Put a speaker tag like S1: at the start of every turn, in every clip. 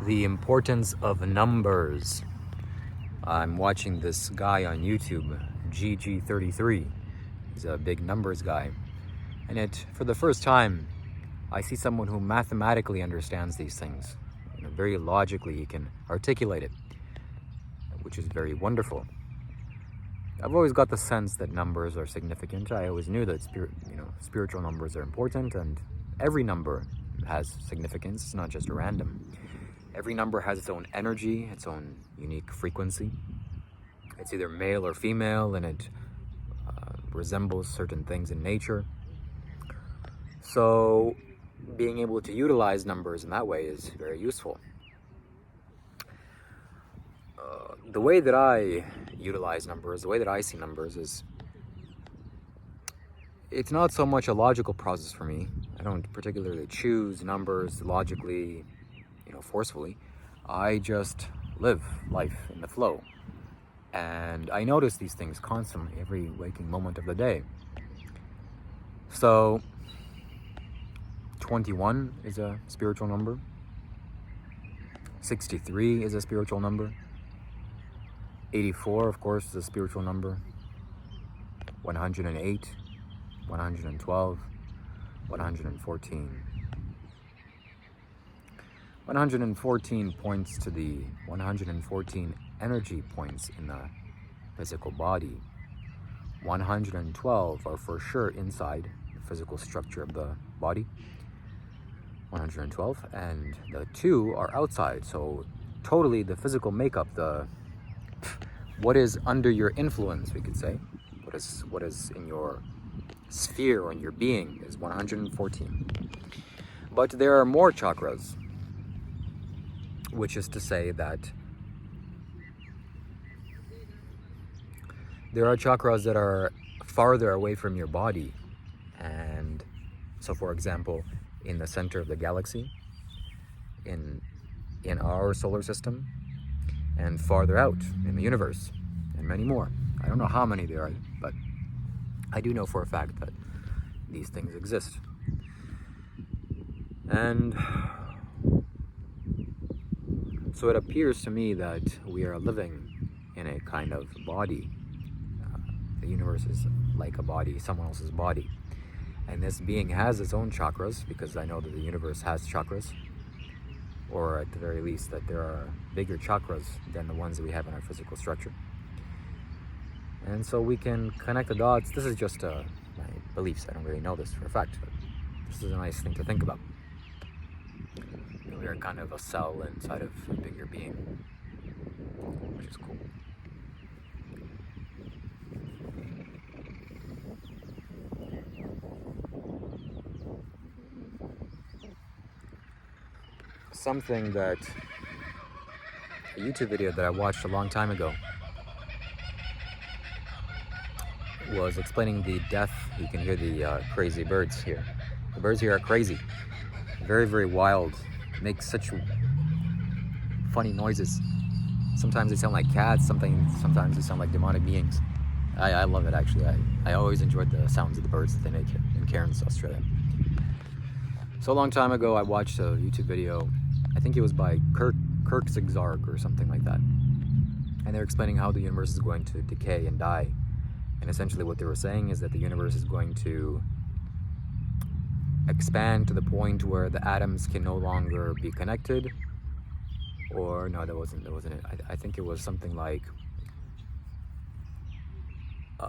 S1: The importance of numbers. I'm watching this guy on YouTube, GG33. He's a big numbers guy. And for the first time, I see someone who mathematically understands these things. Very logically, he can articulate it, which is very wonderful. I've always got the sense that numbers are significant. I always knew that spiritual numbers are important, and every number has significance. It's not just a random. Every number has its own energy, its own unique frequency. It's either male or female, and it resembles certain things in nature. So being able to utilize numbers in that way is very useful. The way that I utilize numbers, the way that I see numbers is, it's not so much a logical process for me. I don't particularly choose numbers logically, forcefully. I just live life in the flow. And I notice these things constantly, every waking moment of the day. So 21 is a spiritual number. 63 is a spiritual number. 84, of course, is a spiritual number. 108, 112, 114. 114 points to the 114 energy points in the physical body. 112 are for sure inside the physical structure of the body. 112, and the 2 are outside. So totally the physical makeup, what is under your influence, we could say, what is in your sphere or in your being is 114. But there are more chakras, which is to say that there are chakras that are farther away from your body. And so, for example, in the center of the galaxy, in our solar system, and farther out in the universe, and many more. I don't know how many there are, but I do know for a fact that these things exist. And so it appears to me that we are living in a kind of body. The universe is like a body, someone else's body. And this being has its own chakras, because I know that the universe has chakras, or at the very least that there are bigger chakras than the ones that we have in our physical structure. And so we can connect the dots. This is just my beliefs. I don't really know this for a fact, but this is a nice thing to think about. We are kind of a cell inside of a bigger being, which is cool. Something that a YouTube video that I watched a long time ago was explaining the death. You can hear the crazy birds here. The birds here are crazy, very, very wild, make such funny noises. Sometimes they sound like cats, sometimes they sound like demonic beings. I love it, actually. I always enjoyed the sounds of the birds that they make in Cairns, Australia. So a long time ago, I watched a YouTube video. I think it was by Kierkegaard or something like that. And they're explaining how the universe is going to decay and die. And essentially what they were saying is that the universe is going to expand to the point where the atoms can no longer be connected. Or no, that wasn't it. I think it was something like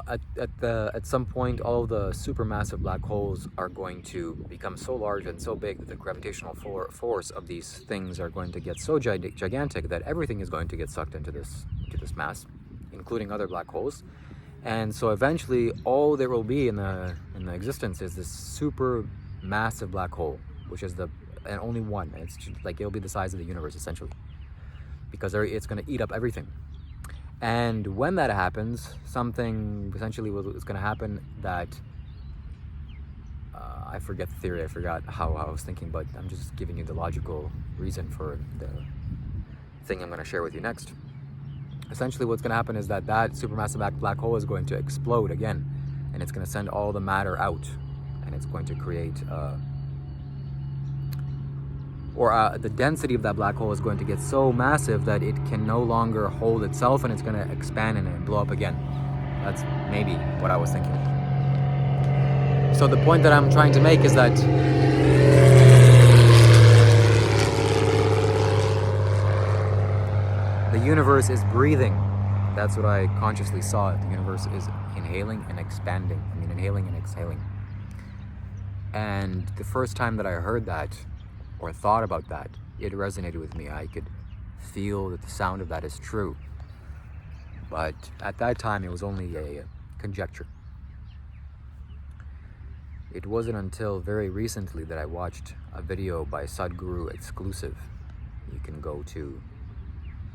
S1: at some point all of the supermassive black holes are going to become so large and so big that the gravitational force of these things are going to get so gigantic that everything is going to get sucked into this mass, including other black holes. And so eventually all there will be in the existence is this super massive black hole, which is and only one. It's like it'll be the size of the universe essentially, because it's going to eat up everything. And when that happens, something essentially is going to happen that I forget the theory. I forgot how I was thinking, but I'm just giving you the logical reason for the thing I'm going to share with you next. Essentially what's going to happen is that supermassive black hole is going to explode again, and it's going to send all the matter out, and it's going to create or the density of that black hole is going to get so massive that it can no longer hold itself and it's going to expand and blow up again. That's maybe what I was thinking. So the point that I'm trying to make is that the universe is breathing. That's what I consciously saw. The universe is inhaling and expanding. I mean, inhaling and exhaling. And the first time that I heard that or thought about that, it resonated with me. I could feel that the sound of that is true. But at that time, it was only a conjecture. It wasn't until very recently that I watched a video by Sadhguru Exclusive. You can go to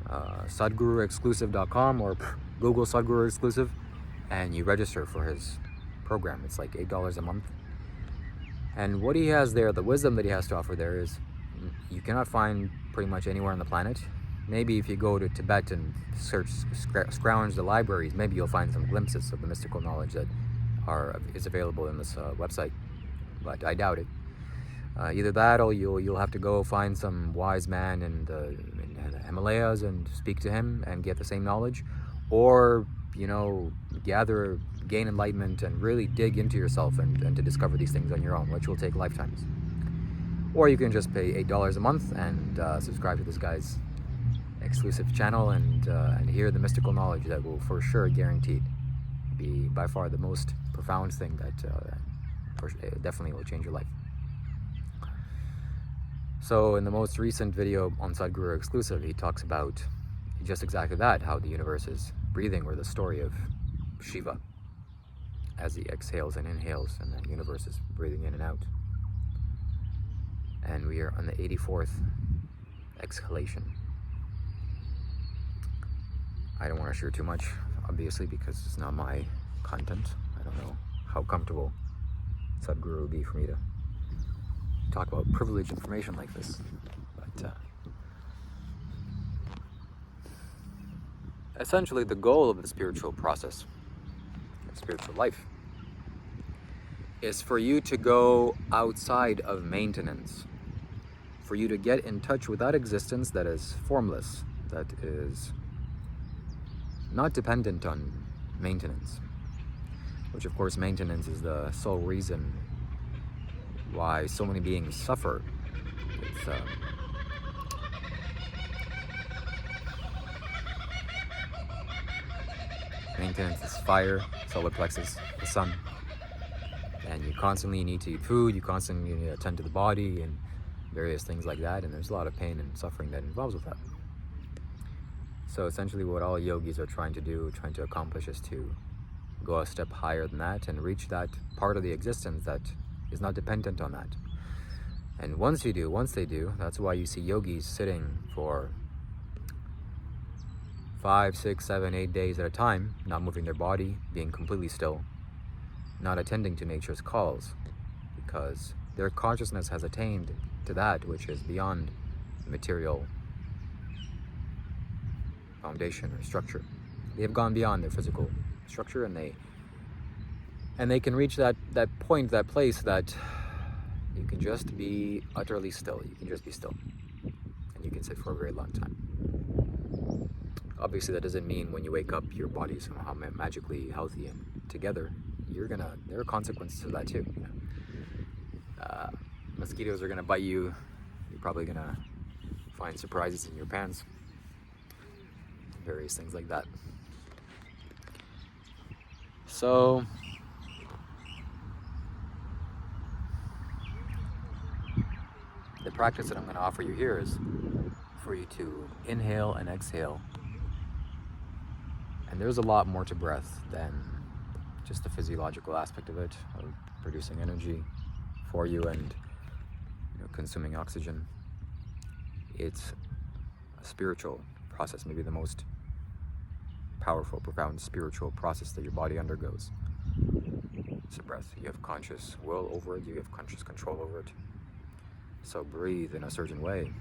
S1: sadhguruexclusive.com or Google Sadhguru Exclusive and you register for his program. It's like $8 a month. And what he has there, the wisdom that he has to offer there is you cannot find pretty much anywhere on the planet. Maybe if you go to Tibet and scrounge the libraries, maybe you'll find some glimpses of the mystical knowledge that is available in this website, but I doubt it. Either that, or you'll have to go find some wise man in the Himalayas and speak to him and get the same knowledge, or gain enlightenment and really dig into yourself and to discover these things on your own, which will take lifetimes. Or you can just pay $8 a month and subscribe to this guy's exclusive channel and hear the mystical knowledge that will for sure guaranteed be by far the most profound thing that definitely will change your life. So in the most recent video on Sadhguru Exclusive, he talks about just exactly that, how the universe is breathing, or the story of Shiva as he exhales and inhales and the universe is breathing in and out. And we are on the 84th exhalation. I don't want to share too much, obviously, because it's not my content. I don't know how comfortable Sadhguru would be for me to talk about privileged information like this. But essentially the goal of the spiritual process, spiritual life, is for you to go outside of maintenance, for you to get in touch with that existence that is formless, that is not dependent on maintenance, which of course maintenance is the sole reason why so many beings suffer. It's maintenance is fire, solar plexus, the sun, and you constantly need to eat food, you constantly need to attend to the body and various things like that, and there's a lot of pain and suffering that involves with that. So essentially what all yogis are trying to do, trying to accomplish, is to go a step higher than that and reach that part of the existence that is not dependent on that. And once they do, that's why you see yogis sitting for 5, 6, 7, 8 days at a time, not moving their body, being completely still, not attending to nature's calls, because their consciousness has attained to that which is beyond material foundation or structure. They have gone beyond their physical structure, and they can reach that point, that place that you can just be utterly still. You can just be still, and you can sit for a very long time. Obviously, that doesn't mean when you wake up your body's somehow magically healthy and together. There are consequences to that too. Mosquitoes are gonna bite you. You're probably gonna find surprises in your pants. Various things like that. So the practice that I'm going to offer you here is for you to inhale and exhale. And there's a lot more to breath than just the physiological aspect of it, of producing energy for you and consuming oxygen. It's a spiritual process, maybe the most powerful, profound spiritual process that your body undergoes. It's a breath. You have conscious will over it. You have conscious control over it. So breathe in a certain way.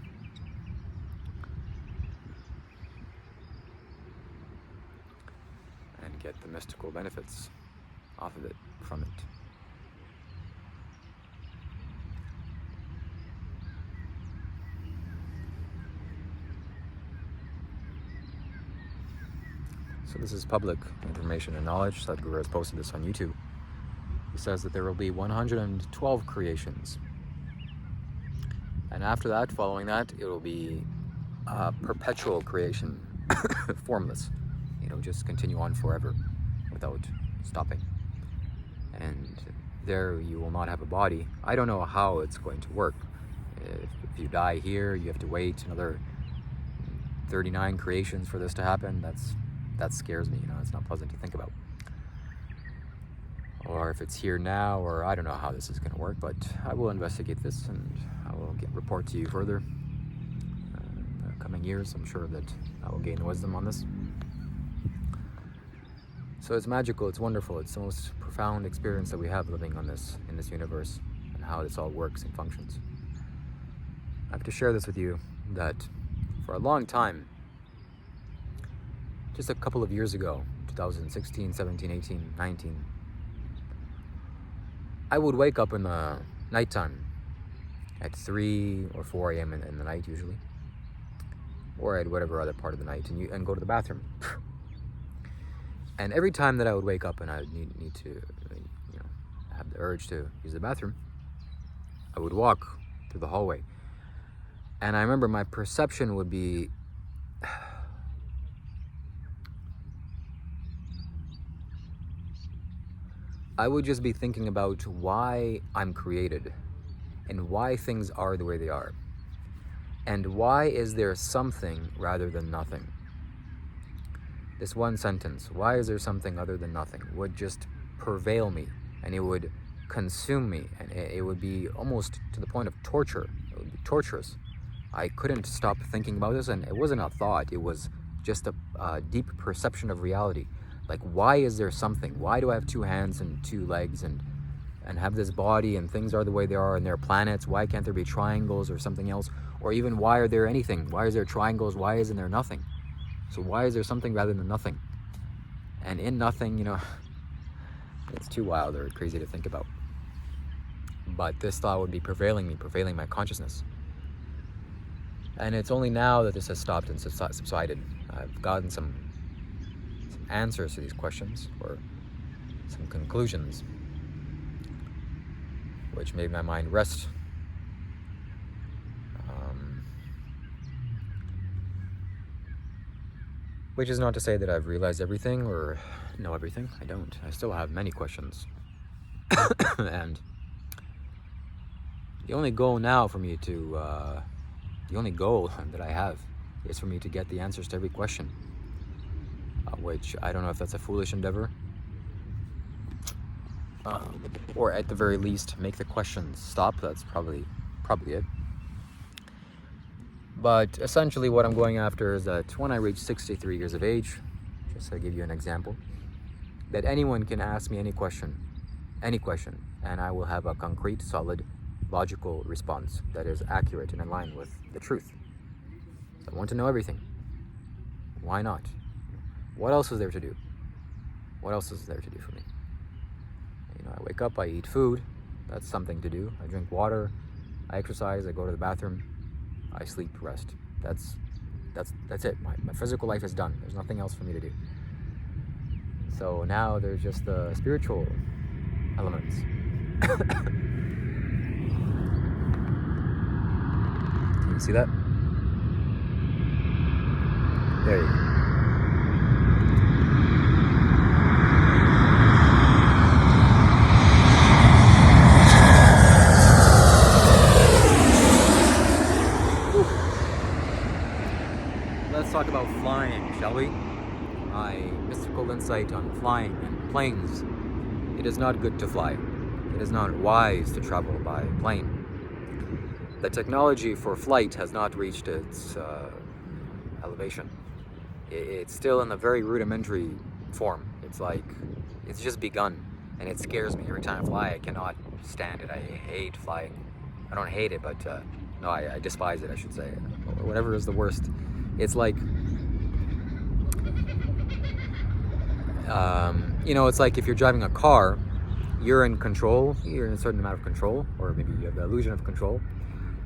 S1: And get the mystical benefits off of it, from it. So this is public information and knowledge. Sadhguru has posted this on YouTube. He says that there will be 112 creations. And after that, following that, it will be perpetual creation, formless. Just continue on forever without stopping. And there you will not have a body. I don't know how it's going to work. If you die here, you have to wait another 39 creations for this to happen. That scares me. It's not pleasant to think about. Or if it's here now, or I don't know how this is going to work, but I will investigate this and I will report to you further in the coming years. I'm sure that I will gain wisdom on this. So it's magical, it's wonderful, it's the most profound experience that we have living in this universe, and how this all works and functions. I have to share this with you, that for a long time, just a couple of years ago, 2016, 17, 18, 19, I would wake up in the nighttime at 3 or 4 a.m. in the night usually, or at whatever other part of the night, and go to the bathroom. And every time that I would wake up and I would need to, have the urge to use the bathroom, I would walk through the hallway. And I remember my perception would be, I would just be thinking about why I'm created and why things are the way they are. And why is there something rather than nothing? This one sentence, why is there something other than nothing, would just prevail me, and it would consume me, and it would be almost to the point of torture. It would be torturous. I couldn't stop thinking about this, and it wasn't a thought, it was just a deep perception of reality. Like, why is there something? Why do I have 2 hands and 2 legs and have this body, and things are the way they are, and there are planets? Why can't there be triangles or something else? Or even, why are there anything? Why is there triangles? Why isn't there nothing? So why is there something rather than nothing? And in nothing, it's too wild or crazy to think about. But this thought would be prevailing my consciousness. And it's only now that this has stopped and subsided. I've gotten some answers to these questions, or some conclusions, which made my mind rest. Which is not to say that I've realized everything or know everything. I don't. I still have many questions. And the only goal now for me the only goal that I have is for me to get the answers to every question. Which I don't know if that's a foolish endeavor. Or at the very least, make the questions stop. That's probably it. But essentially what I'm going after is that when I reach 63 years of age, just to give you an example, that anyone can ask me any question, and I will have a concrete, solid, logical response that is accurate and in line with the truth. So I want to know everything. Why not? What else is there to do? What else is there to do for me? I wake up, I eat food. That's something to do. I drink water. I exercise. I go to the bathroom. I sleep, rest. That's it. My physical life is done. There's nothing else for me to do. So now there's just the spiritual elements. Can you see that? There you go. Let's talk about flying, shall we? My mystical insight on flying and planes. It is not good to fly. It is not wise to travel by plane. The technology for flight has not reached its elevation. It's still in a very rudimentary form. It's just begun, and it scares me every time I fly. I cannot stand it. I hate flying. I don't hate it, but no, I despise it, I should say. Whatever is the worst. It's like, it's like if you're driving a car, you're in control, you're in a certain amount of control, or maybe you have the illusion of control,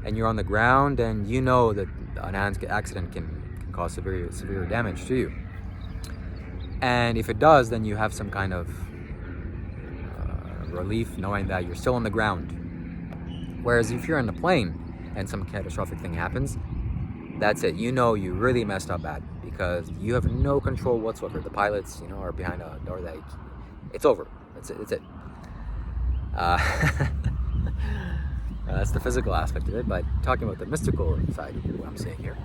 S1: and you're on the ground, and you know that an accident can cause severe damage to you. And if it does, then you have some kind of relief knowing that you're still on the ground. Whereas if you're in a plane and some catastrophic thing happens, that's it. You know you really messed up bad because you have no control whatsoever. The pilots, are behind a door that it's over. That's it. That's the physical aspect of it. But talking about the mystical side of what I'm saying here,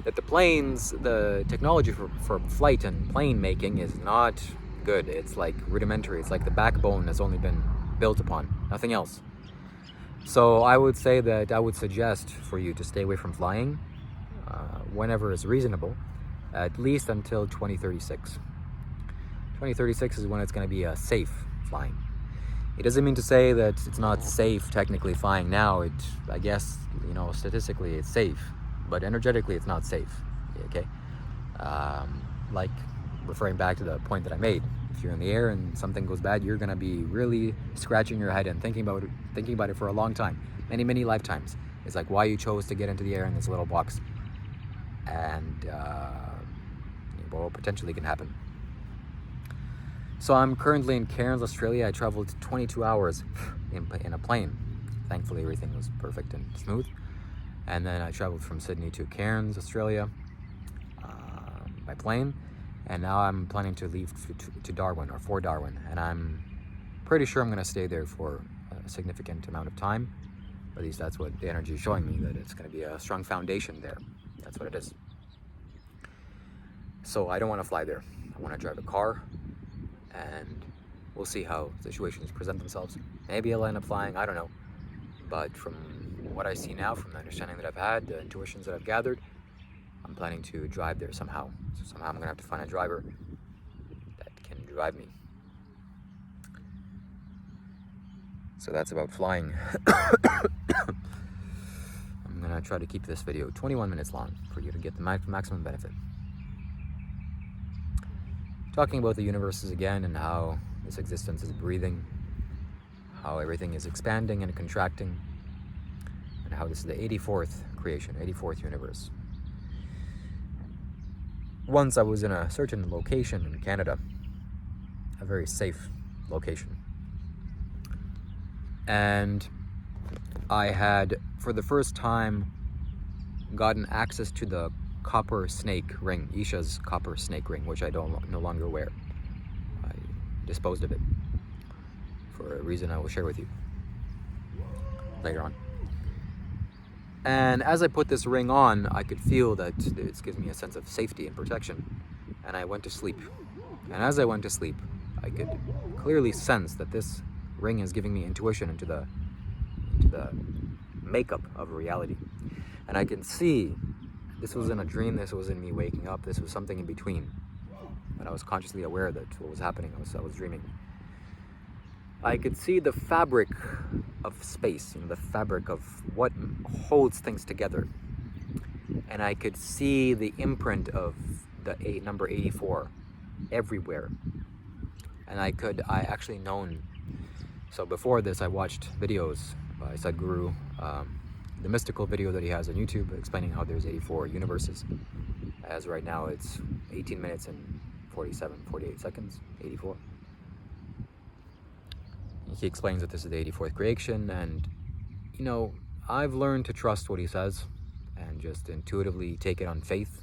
S1: that the planes, the technology for flight and plane making is not good. It's like rudimentary. It's like the backbone has only been built upon, nothing else. So I would say that I would suggest for you to stay away from flying whenever is reasonable, at least until 2036. 2036 is when it's going to be safe flying. It doesn't mean to say that it's not safe technically flying now. I guess, statistically it's safe, but energetically it's not safe. Okay, like referring back to the point that I made. If you're in the air and something goes bad, you're gonna be really scratching your head and thinking about it for a long time, many lifetimes. It's like why you chose to get into the air in this little box, and what potentially can happen. So I'm currently in Cairns, Australia. I traveled 22 hours in a plane. Thankfully, everything was perfect and smooth. And then I traveled from Sydney to Cairns, Australia, by plane. And now I'm planning to leave to Darwin, or for Darwin. And I'm pretty sure I'm going to stay there for a significant amount of time. At least that's what the energy is showing me, that it's going to be a strong foundation there. That's what it is. So I don't want to fly there. I want to drive a car. And we'll see how situations present themselves. Maybe I'll end up flying, I don't know. But from what I see now, from the understanding that I've had, the intuitions that I've gathered, I'm planning to drive there somehow. So somehow I'm gonna have to find a driver that can drive me. So that's about flying. I'm gonna try to keep this video 21 minutes long for you to get the maximum benefit. Talking about the universes again and how this existence is breathing, how everything is expanding and contracting, and how this is the 84th creation, 84th universe. Once I was in a certain location in Canada, a very safe location, and I had, for the first time, gotten access to the copper snake ring, Isha's copper snake ring, which I no longer wear. I disposed of it for a reason I will share with you later on. And as I put this ring on, I could feel that it gives me a sense of safety and protection. And I went to sleep. And as I went to sleep, I could clearly sense that this ring is giving me intuition into the makeup of reality. And I can see this wasn't a dream, this wasn't me waking up, this was something in between. But I was consciously aware that what was happening, I was dreaming. I could see the fabric of space, the fabric of what holds things together. And I could see the imprint of the number 84 everywhere. And I actually known. So before this, I watched videos by Sadhguru, the mystical video that he has on YouTube explaining how there's 84 universes. As right now it's 18 minutes and 48 seconds, 84. He explains that this is the 84th creation, and I've learned to trust what he says and just intuitively take it on faith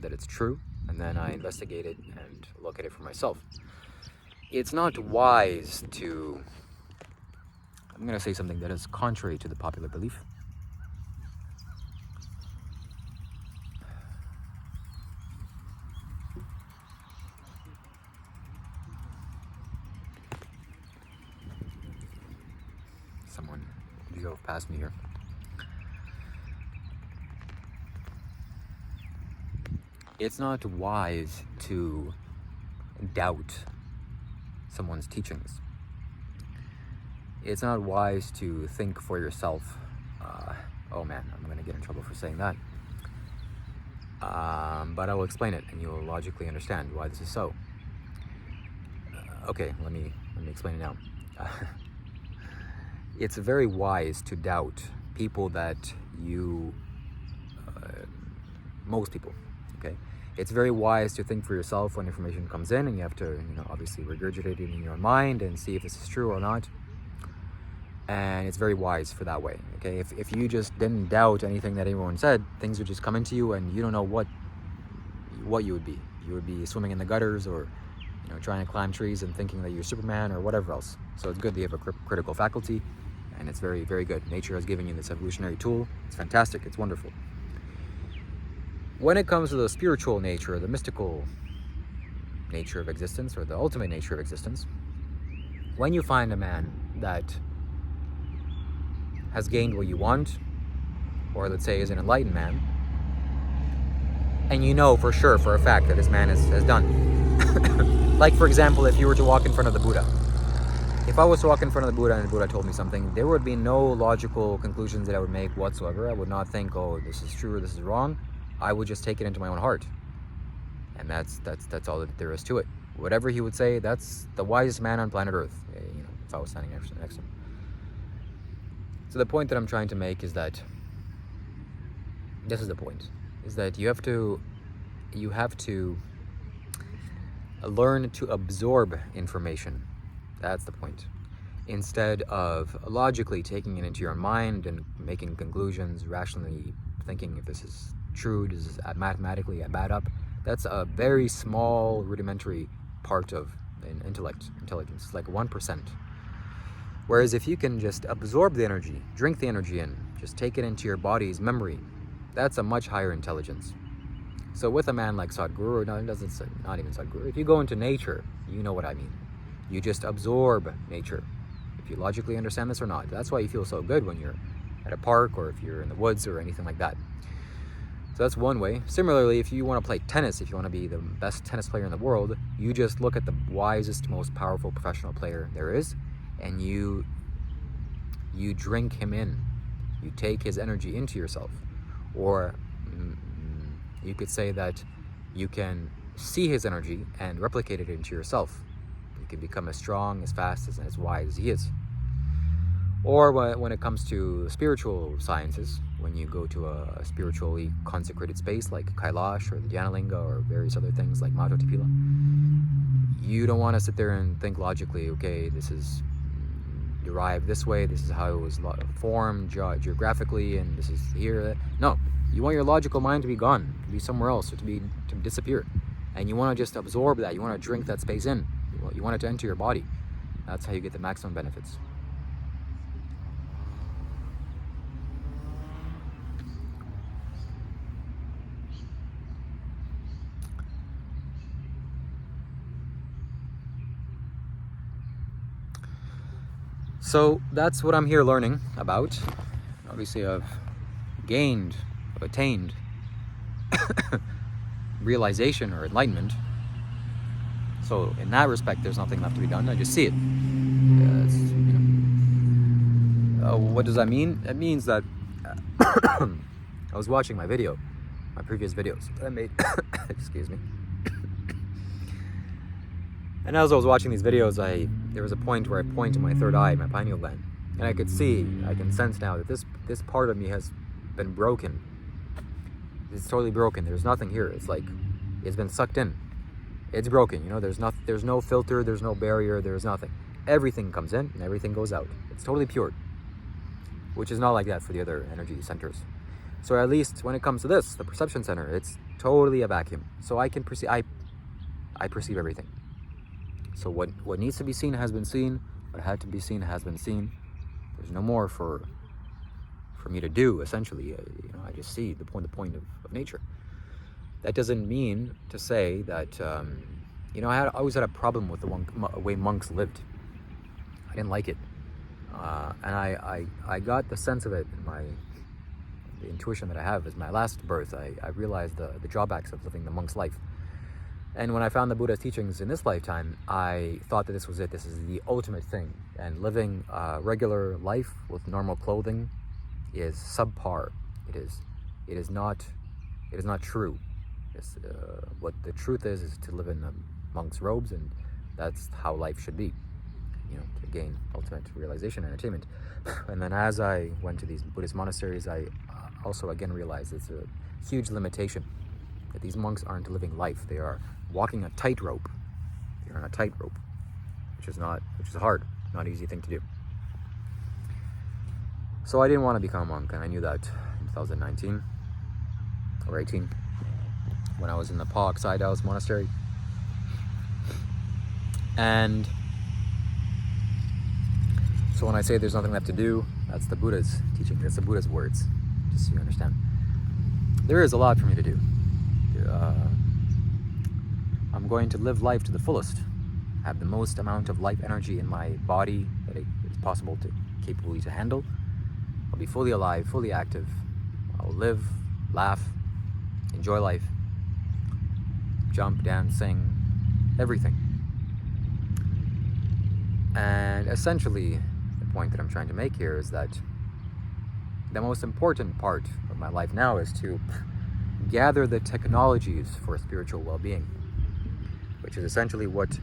S1: that it's true, and then I investigate it and look at it for myself. It's not wise to, I'm going to say something that is contrary to the popular belief. Someone drove past me here. It's not wise to doubt someone's teachings. It's not wise to think for yourself. Oh man, I'm gonna get in trouble for saying that. But I will explain it, and you'll logically understand why this is so. Okay, let me explain it now. It's very wise to doubt people that you, most people, okay? It's very wise to think for yourself when information comes in, and you have to, obviously regurgitate it in your mind and see if this is true or not. And it's very wise for that way, okay? If you just didn't doubt anything that anyone said, things would just come into you, and you don't know what you would be. You would be swimming in the gutters, or trying to climb trees and thinking that you're Superman or whatever else. So it's good that you have a critical faculty, and it's very, very good. Nature has given you this evolutionary tool. It's fantastic. It's wonderful. When it comes to the spiritual nature, the mystical nature of existence, or the ultimate nature of existence, when you find a man that has gained what you want, or let's say is an enlightened man, and you know for sure, for a fact, that this man has done. Like, for example, if you were to walk in front of the Buddha. If I was to walk in front of the Buddha and the Buddha told me something, there would be no logical conclusions that I would make whatsoever. I would not think, oh, this is true or this is wrong. I would just take it into my own heart. And that's all that there is to it. Whatever he would say, that's the wisest man on planet Earth, if I was standing next to him. So the point that I'm trying to make is that, this is the point, is that you have to learn to absorb information. That's the point. Instead of logically taking it into your mind and making conclusions, rationally thinking if this is true, does this mathematically add up. That's a very small, rudimentary part of intelligence, like 1%. Whereas if you can just absorb the energy, drink the energy in, just take it into your body's memory, that's a much higher intelligence. So with a man like Sadhguru, not even Sadhguru, if you go into nature, you know what I mean. You just absorb nature. If you logically understand this or not. That's why you feel so good when you're at a park, or if you're in the woods or anything like that. So that's one way. Similarly, if you want to play tennis, if you want to be the best tennis player in the world, you just look at the wisest, most powerful professional player there is, and you drink him in. You take his energy into yourself. Or you could say that you can see his energy and replicate it into yourself. You can become as strong, as fast, as wise as he is. Or when it comes to spiritual sciences, when you go to a spiritually consecrated space like Kailash or the Dhyanalinga or various other things like Mato Tipila, you don't want to sit there and think logically, okay, this is derived this way, this is how it was formed geographically, and this is here. No, you want your logical mind to be gone, to be somewhere else, or to disappear. And you want to just absorb that. You want to drink that space in. You want it to enter your body. That's how you get the maximum benefits. So that's what I'm here learning about. Obviously I've attained realization or enlightenment. So in that respect, there's nothing left to be done. I just see it. What does that mean? It means that I was watching my previous videos that I made. Excuse me. And as I was watching these videos, there was a point where I point to my third eye, my pineal gland, and I can sense now that this part of me has been broken. It's totally broken. There's nothing here. It's like it's been sucked in. It's broken. There's no filter. There's no barrier. There's nothing. Everything comes in and everything goes out. It's totally pure, which is not like that for the other energy centers. So at least when it comes to this, the perception center, it's totally a vacuum. So I can perceive. I perceive everything. So what needs to be seen has been seen. What had to be seen has been seen. There's no more for me to do. Essentially, I just see the point of nature. That doesn't mean to say that I always had a problem with the way monks lived. I didn't like it, and I got the sense of it in the intuition that I have is my last birth. I realized the drawbacks of living the monk's life. And when I found the Buddha's teachings in this lifetime, I thought that this was it. This is the ultimate thing. And living a regular life with normal clothing is subpar. It is not true. What the truth is to live in the monk's robes, and that's how life should be. To gain ultimate realization and attainment. And then as I went to these Buddhist monasteries, I also again realized it's a huge limitation. that these monks aren't living life. They are walking a tightrope. They're on a tightrope, which is hard, not an easy thing to do. So I didn't want to become a monk, and I knew that in 2019 or 18 when I was in the Pa Aksai Taoist monastery. And so when I say there's nothing left to do, that's the Buddha's teaching. That's the Buddha's words, just so you understand. There is a lot for me to do. I'm going to live life to the fullest, have the most amount of life energy in my body that it is possible to, capably to handle. I'll be fully alive, fully active. I'll live, laugh, enjoy life, jump, dance, sing, everything. And essentially, the point that I'm trying to make here is that the most important part of my life now is to gather the technologies for spiritual well-being, which is essentially what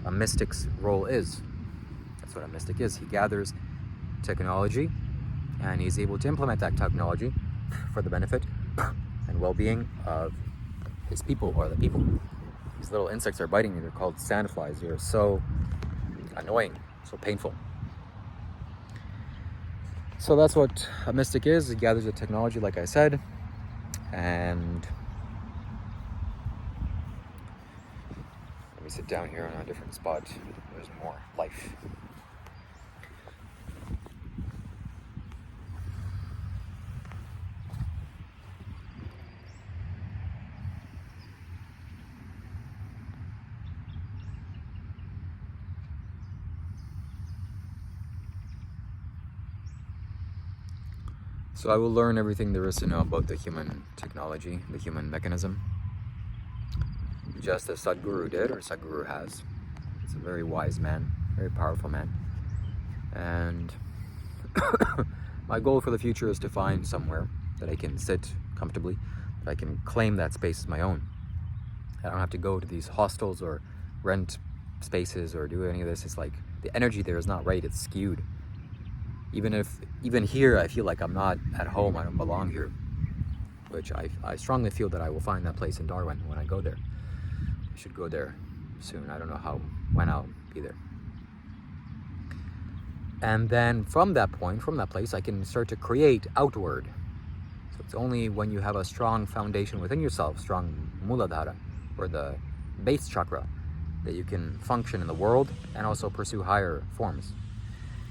S1: a mystic's role is. That's what a mystic is. He gathers technology and he's able to implement that technology for the benefit and well-being of his people, or the people. These little insects are biting me. They're called sandflies. They're so annoying, so painful. So that's what a mystic is. He gathers the technology, like I said, and let me sit down here on a different spot. There's more life. So I will learn everything there is to know about the human technology, the human mechanism, just as Sadhguru did, or Sadhguru has. He's a very wise man, very powerful man. And my goal for the future is to find somewhere that I can sit comfortably, that I can claim that space as my own. I don't have to go to these hostels or rent spaces or do any of this. It's like the energy there is not right, it's skewed. Even here, I feel like I'm not at home, I don't belong here, which I strongly feel that I will find that place in Darwin when I go there. I should go there soon. I don't know when I'll be there. And then from that point, from that place, I can start to create outward. So it's only when you have a strong foundation within yourself, strong Muladhara, or the base chakra, that you can function in the world and also pursue higher forms.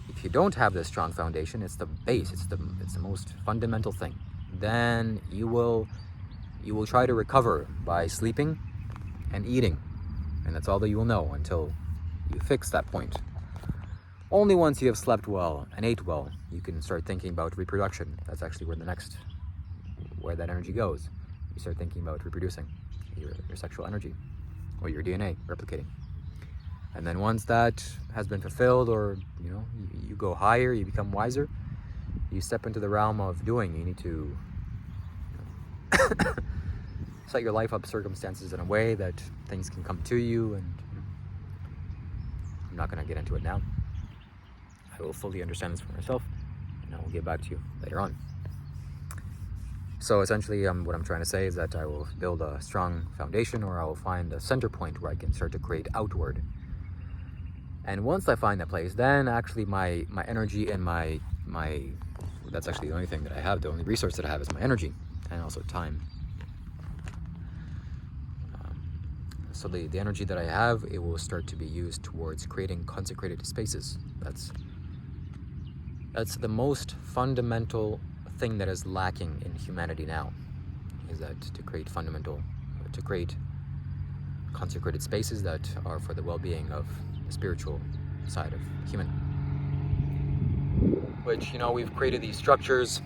S1: If you don't have this strong foundation, it's the base, it's the most fundamental thing. Then you will try to recover by sleeping and eating. And that's all that you will know until you fix that point. Only once you have slept well and ate well, you can start thinking about reproduction. That's actually where that energy goes. You start thinking about reproducing your sexual energy or your DNA replicating. And then once that has been fulfilled, or you go higher, you become wiser, you step into the realm of doing. You need to set your life up circumstances in a way that things can come to you, and I'm not going to get into it now. I will fully understand this for myself, and I will get back to you later on. So essentially, what I'm trying to say is that I will build a strong foundation, or I will find a center point where I can start to create outward. And once I find that place, then actually my energy and my that's actually the only thing that I have, the only resource that I have is my energy, and also time. So the energy that I have, it will start to be used towards creating consecrated spaces. That's the most fundamental thing that is lacking in humanity now, is that to create consecrated spaces that are for the well-being of the spiritual side of human. Which, we've created these structures.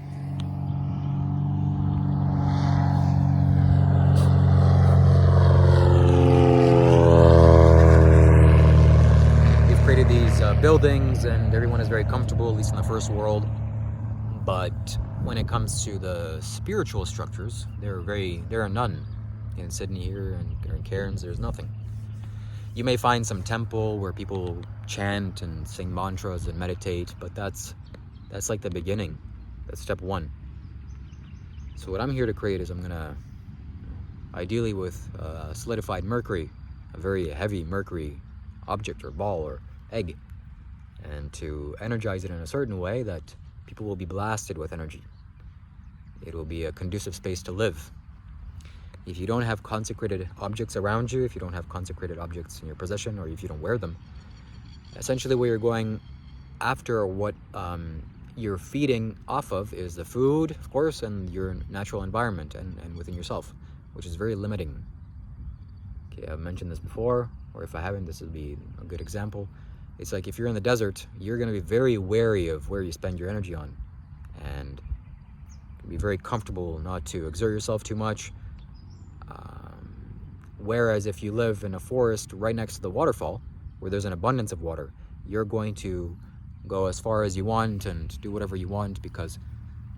S1: We've created these buildings, and everyone is very comfortable, at least in the first world. But when it comes to the spiritual structures, there are none. In Sydney here and in Cairns, there's nothing. You may find some temple where people chant and sing mantras and meditate, but that's like the beginning. That's step one. So what I'm here to create is I'm gonna ideally with solidified mercury, a very heavy mercury object or ball or egg, and to energize it in a certain way that people will be blasted with energy. It will be a conducive space to live. If you don't have consecrated objects around you, if you don't have consecrated objects in your possession, or if you don't wear them, essentially where you're going after, what you're feeding off of, is the food, of course, and your natural environment and within yourself, which is very limiting. Okay, I've mentioned this before, or if I haven't, this would be a good example. It's like if you're in the desert, you're going to be very wary of where you spend your energy on, and be very comfortable not to exert yourself too much. Whereas if you live in a forest right next to the waterfall, where there's an abundance of water, you're going to go as far as you want and do whatever you want, because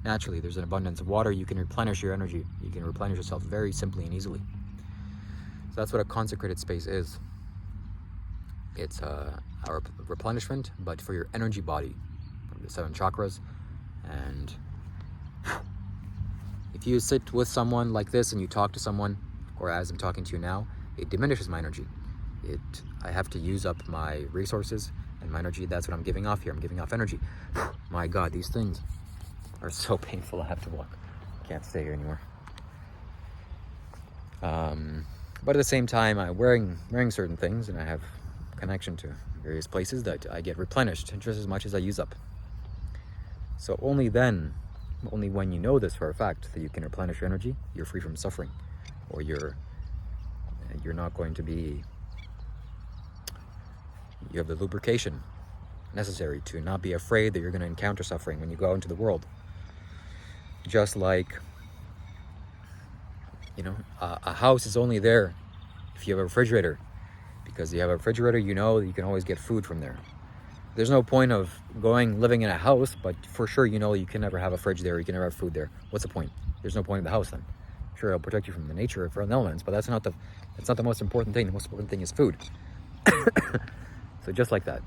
S1: naturally there's an abundance of water. You can replenish your energy. You can replenish yourself very simply and easily. So that's what a consecrated space is. It's our replenishment, but for your energy body, from the 7 chakras. And if you sit with someone like this and you talk to someone, or as I'm talking to you now, it diminishes my energy. I have to use up my resources and my energy. That's what I'm giving off here. I'm giving off energy. My God, these things are so painful. I have to walk. I can't stay here anymore. But at the same time, I'm wearing certain things, and I have connection to various places that I get replenished just as much as I use up. So only when you know this for a fact, that you can replenish your energy, you're free from suffering, or you're not going to be, you have the lubrication necessary to not be afraid that you're going to encounter suffering when you go out into the world. Just like, a house is only there if you have a refrigerator, because you have a refrigerator, you know that you can always get food from there. There's no point of living in a house, but for sure you can never have a fridge there, you can never have food there. What's the point? There's no point in the house then. Sure, it'll protect you from the nature, from the elements, but that's not the most important thing. The most important thing is food. So just like that,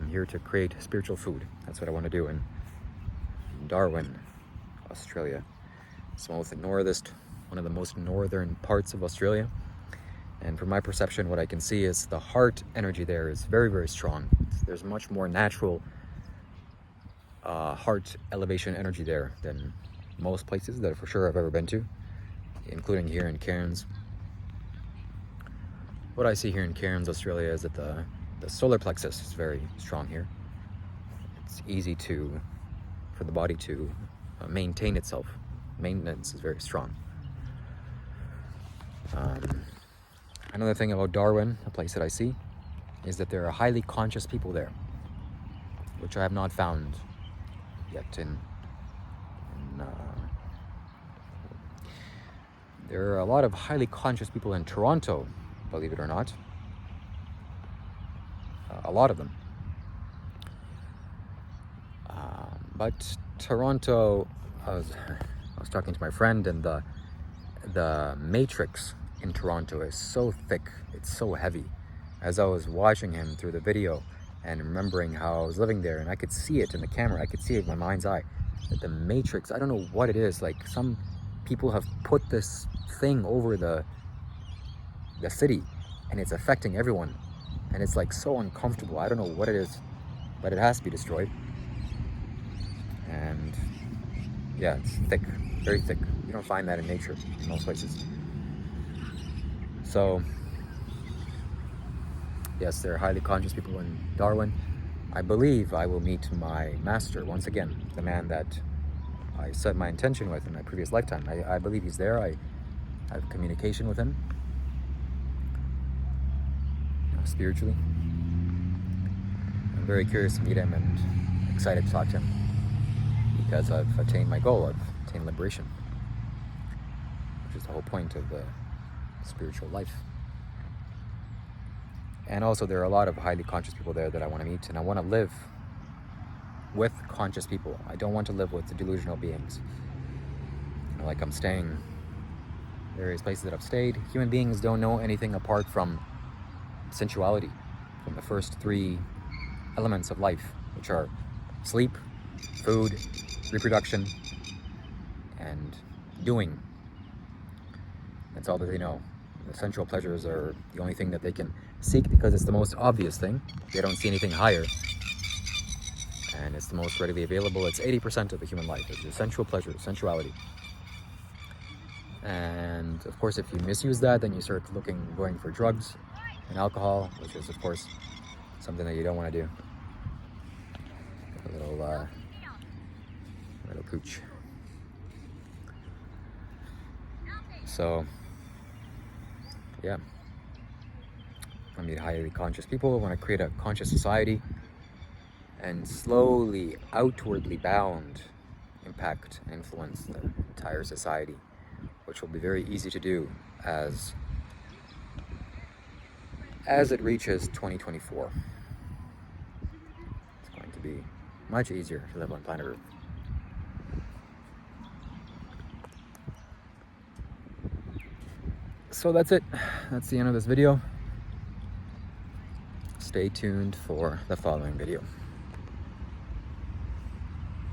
S1: I'm here to create spiritual food. That's what I want to do in Darwin, Australia. It's one of the most northern parts of Australia. And from my perception, what I can see is the heart energy there is very, very strong. There's much more natural heart elevation energy there than most places that for sure I've ever been to, including here in Cairns. What I see here in Cairns, Australia, is that the solar plexus is very strong here. It's easy for the body to maintain itself. Maintenance is very strong. Another thing about Darwin, a place that I see, is that there are highly conscious people there, which I have not found yet there are a lot of highly conscious people in Toronto, believe it or not. A lot of them. But Toronto, I was talking to my friend, and the matrix in Toronto is so thick, it's so heavy. As I was watching him through the video and remembering how I was living there, and I could see it in the camera, I could see it in my mind's eye, that the matrix, I don't know what it is, like some people have put this thing over the city, and it's affecting everyone, and it's like so uncomfortable. I don't know what it is, but it has to be destroyed. And yeah, it's thick, very thick. You don't find that in nature in most places. So yes, there are highly conscious people in Darwin. I believe I will meet my master once again, the man that I set my intention with in my previous lifetime. I believe he's there. I have communication with him spiritually. I'm very curious to meet him and excited to talk to him, because I've attained my goal. I've attained liberation, which is the whole point of the spiritual life. And also there are a lot of highly conscious people there that I want to meet, and I want to live with conscious people. I don't want to live with the delusional beings. Like I'm staying various places that I've stayed. Human beings don't know anything apart from sensuality, from the first 3 elements of life, which are sleep, food, reproduction, and doing. The That's all that they know. The sensual pleasures are the only thing that they can seek because it's the most obvious thing. They don't see anything higher. And it's the most readily available. It's 80% of the human life, is the sensual pleasure, sensuality. And of course, if you misuse that, then you start going for drugs and alcohol, which is of course something that you don't want to do. A little cooch. So, yeah. I meet highly conscious people. I want to create a conscious society and slowly, outwardly bound, impact and influence the entire society, which will be very easy to do as it reaches 2024. It's going to be much easier to live on planet Earth. So that's it. That's the end of this video. Stay tuned for the following video.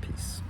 S1: Peace.